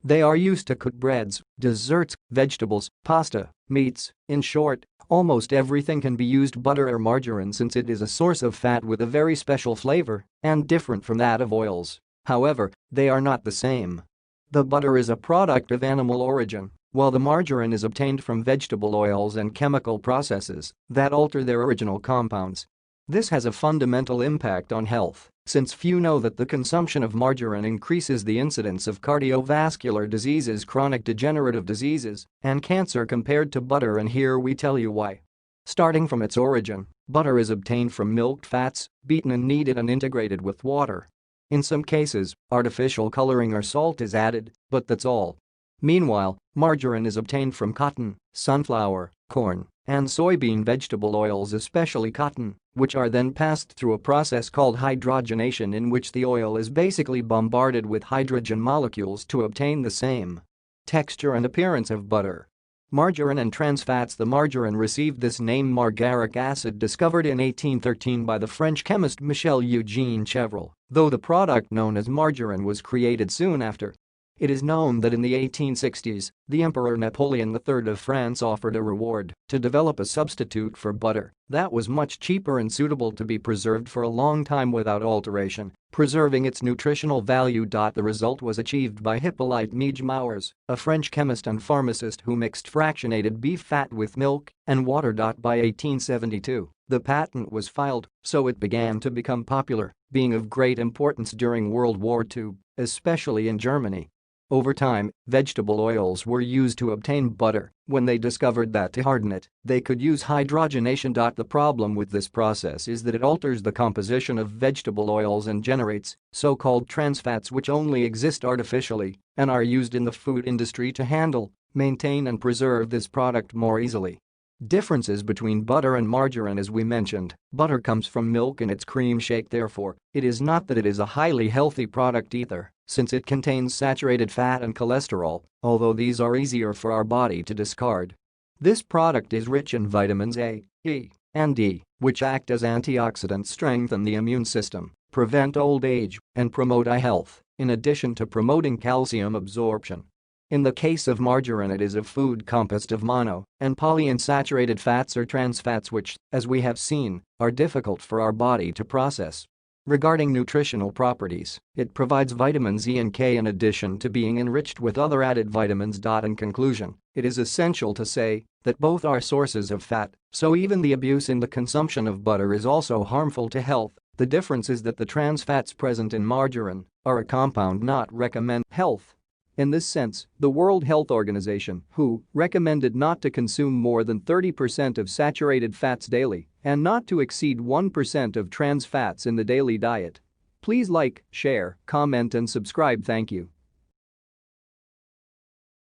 They are used to cook breads, desserts, vegetables, pasta, meats. In short, almost everything can be used butter or margarine since it is a source of fat with a very special flavor and different from that of oils. However, they are not the same. The butter is a product of animal origin, while the margarine is obtained from vegetable oils and chemical processes that alter their original compounds. This has a fundamental impact on health, since few know that the consumption of margarine increases the incidence of cardiovascular diseases, chronic degenerative diseases, and cancer compared to butter, and here we tell you why. Starting from its origin, butter is obtained from milk fats, beaten and kneaded and integrated with water. In some cases, artificial coloring or salt is added, but that's all. Meanwhile, margarine is obtained from cotton, sunflower, corn, and soybean vegetable oils, especially cotton, which are then passed through a process called hydrogenation, in which the oil is basically bombarded with hydrogen molecules to obtain the same texture and appearance of butter. Margarine and trans fats. The margarine received this name margaric acid, discovered in 1813 by the French chemist Michel Eugène Chevreul, though the product known as margarine was created soon after. It is known that in the 1860s, the Emperor Napoleon III of France offered a reward to develop a substitute for butter that was much cheaper and suitable to be preserved for a long time without alteration, preserving its nutritional value. The result was achieved by Hippolyte Mige-Maurer, a French chemist and pharmacist who mixed fractionated beef fat with milk and water. By 1872, the patent was filed, so it began to become popular, being of great importance during World War II, especially in Germany. Over time, vegetable oils were used to obtain butter when they discovered that to harden it, they could use hydrogenation. The problem with this process is that it alters the composition of vegetable oils and generates so-called trans fats, which only exist artificially and are used in the food industry to handle, maintain and preserve this product more easily. Differences between butter and margarine. As we mentioned, butter comes from milk in its cream shake, therefore, it is not that it is a highly healthy product either, since it contains saturated fat and cholesterol, although these are easier for our body to discard. This product is rich in vitamins A, E, and D, which act as antioxidants, strengthen the immune system, prevent old age, and promote eye health, in addition to promoting calcium absorption. In the case of margarine, it is a food composed of mono and polyunsaturated fats or trans fats, which, as we have seen, are difficult for our body to process. Regarding nutritional properties, it provides vitamins E and K in addition to being enriched with other added vitamins. In conclusion, it is essential to say that both are sources of fat, so even the abuse in the consumption of butter is also harmful to health. The difference is that the trans fats present in margarine are a compound not recommended health. In this sense, the World Health Organization (WHO) recommended not to consume more than 30% of saturated fats daily and not to exceed 1% of trans fats in the daily diet. Please like, share, comment and subscribe. Thank you.